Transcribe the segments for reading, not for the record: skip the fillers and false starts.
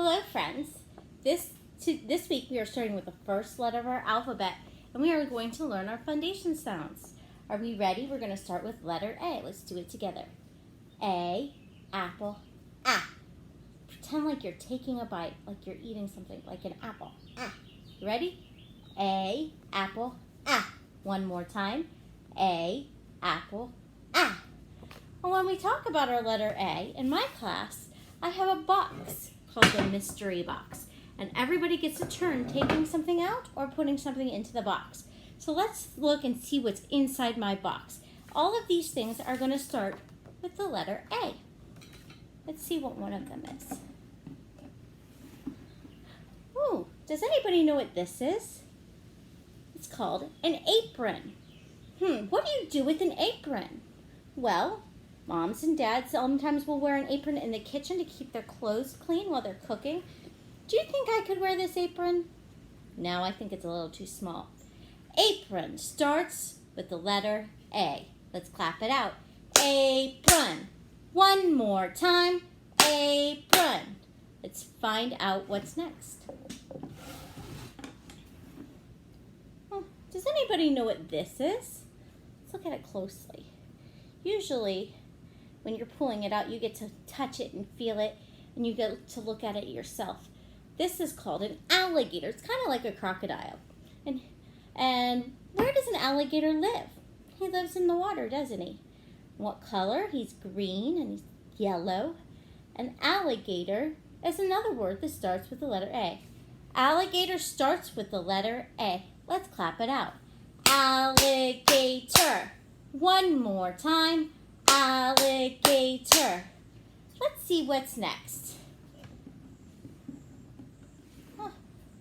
Hello friends. This week we are starting with the first letter of our alphabet and we are going to learn our foundation sounds. Are we ready? We're going to start with letter A. Let's do it together. A, apple, ah. Pretend like you're taking a bite, like you're eating something, like an apple. Ah. You ready? A, apple, ah. One more time. A, apple, ah. Well, when we talk about our letter A, in my class, I have a box called the mystery box. And everybody gets a turn taking something out or putting something into the box. So let's look and see what's inside my box. All of these things are going to start with the letter A. Let's see what one of them is. Ooh, does anybody know what this is? It's called an apron. What do you do with an apron? Well, moms and dads sometimes will wear an apron in the kitchen to keep their clothes clean while they're cooking. Do you think I could wear this apron? No, I think it's a little too small. Apron starts with the letter A. Let's clap it out. Apron. One more time. Apron. Let's find out what's next. Does anybody know what this is? Let's look at it closely. Usually, when you're pulling it out, you get to touch it and feel it, and you get to look at it yourself. This is called an alligator. It's kind of like a crocodile. And where does an alligator live? He lives in the water, doesn't he? What color? He's green and he's yellow. An alligator is another word that starts with the letter A. Alligator starts with the letter A. Let's clap it out. Alligator. One more time. Alligator. Let's see what's next.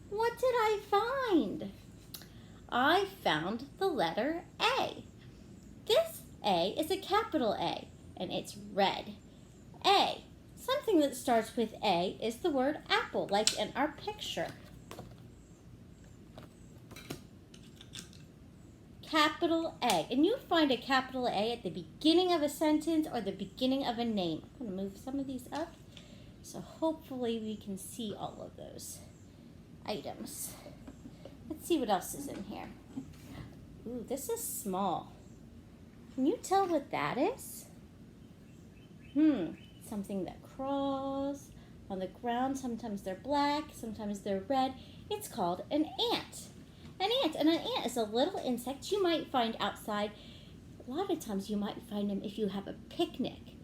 What did I find? I found the letter A. This A is a capital A, and it's red. A. Something that starts with A is the word apple, like in our picture. Capital A. And you find a capital A at the beginning of a sentence or the beginning of a name. I'm going to move some of these up so hopefully we can see all of those items. Let's see what else is in here. Ooh, this is small. Can you tell what that is? Something that crawls on the ground. Sometimes they're black, sometimes they're red. It's called an ant. An ant is a little insect you might find outside. A lot of times you might find them if you have a picnic.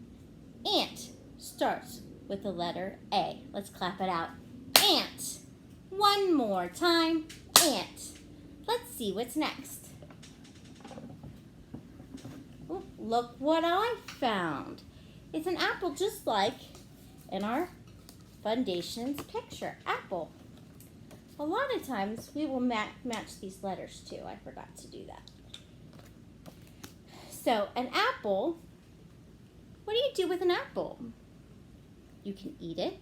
Ant starts with the letter A. Let's clap it out. Ant. One more time. Ant. Let's see what's next. Ooh, look what I found. It's an apple just like in our Fundations picture. Apple. A lot of times we will match these letters too. I forgot to do that. So an apple, what do you do with an apple? You can eat it.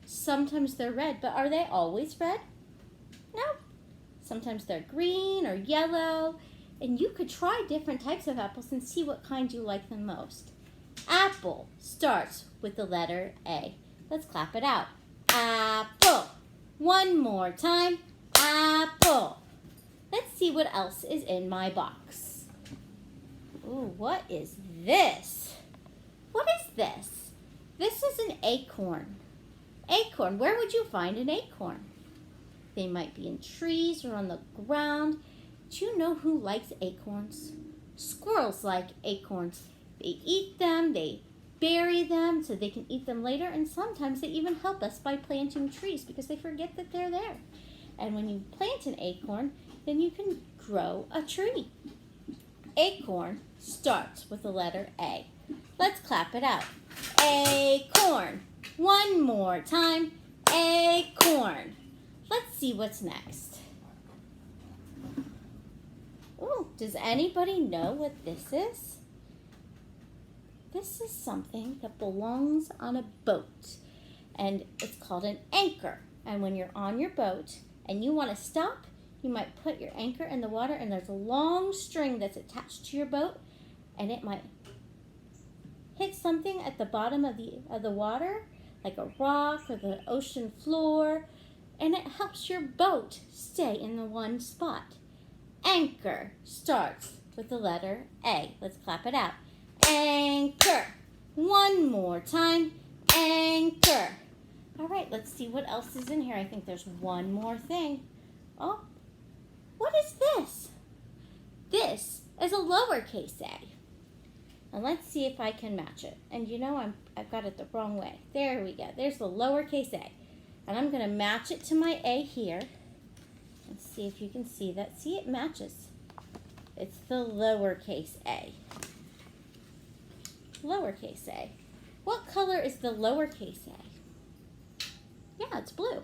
Sometimes they're red, but are they always red? No. Sometimes they're green or yellow, and you could try different types of apples and see what kind you like the most. Apple starts with the letter A. Let's clap it out. Apple. One more time. Apple. Let's see what else is in my box. Ooh, what is this? What is this? This is an acorn. Acorn. Where would you find an acorn? They might be in trees or on the ground. Do you know who likes acorns? Squirrels like acorns. They eat them, they bury them so they can eat them later, and sometimes they even help us by planting trees because they forget that they're there. And when you plant an acorn, then you can grow a tree. Acorn starts with the letter A. Let's clap it out. Acorn. One more time. Acorn. Let's see what's next. Ooh, does anybody know what this is? This is something that belongs on a boat, and it's called an anchor. And when you're on your boat and you want to stop, you might put your anchor in the water, and there's a long string that's attached to your boat, and it might hit something at the bottom of the water, like a rock or the ocean floor, and it helps your boat stay in the one spot. Anchor starts with the letter A. Let's clap it out. Anchor. One more time. Anchor. All right, let's see what else is in here. I think there's one more thing. Oh, what is this? This is a lowercase a. And let's see if I can match it. And you know, I've got it the wrong way. There we go. There's the lowercase a. And I'm going to match it to my A here. And see if you can see that. See, it matches. It's the lowercase a. Lowercase a. What color is the lowercase a? Yeah, it's blue.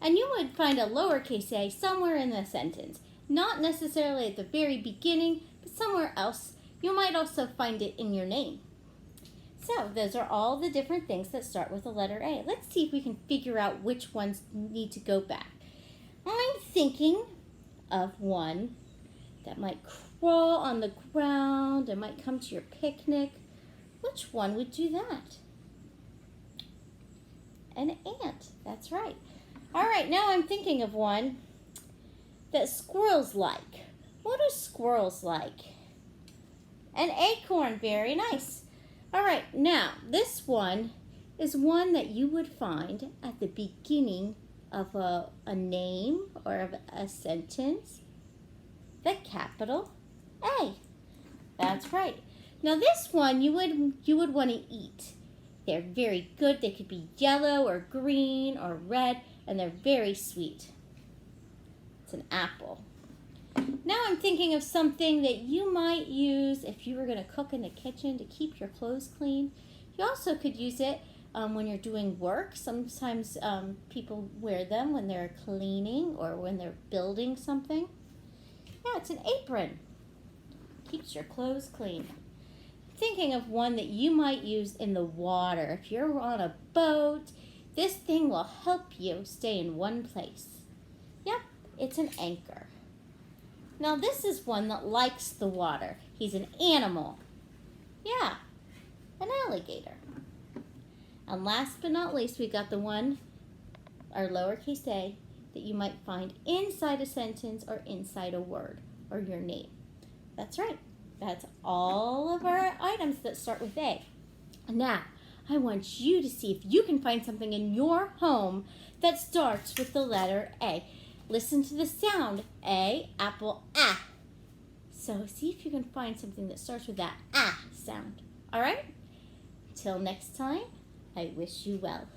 And you would find a lowercase a somewhere in the sentence. Not necessarily at the very beginning, but somewhere else. You might also find it in your name. So those are all the different things that start with the letter A. Let's see if we can figure out which ones need to go back. I'm thinking of one that might crawl on the ground and might come to your picnic. Which one would do that? An ant. That's right. All right, now I'm thinking of one that squirrels like. What do squirrels like? An acorn. Very nice. All right, now this one is one that you would find at the beginning of a name or of a sentence. The capital A. That's right. Now this one you would want to eat. They're very good. They could be yellow or green or red, and they're very sweet. It's an apple. Now I'm thinking of something that you might use if you were going to cook in the kitchen to keep your clothes clean. You also could use it when you're doing work. Sometimes people wear them when they're cleaning or when they're building something. Yeah, it's an apron. Keeps your clothes clean. Thinking of one that you might use in the water. If you're on a boat, this thing will help you stay in one place. Yep, it's an anchor. Now this is one that likes the water. He's an animal. Yeah, an alligator. And last but not least, we got the one, our lowercase a, that you might find inside a sentence or inside a word or your name. That's right. That's all of our items that start with A. Now, I want you to see if you can find something in your home that starts with the letter A. Listen to the sound. A, apple, ah. So see if you can find something that starts with that ah sound. All right? Till next time, I wish you well.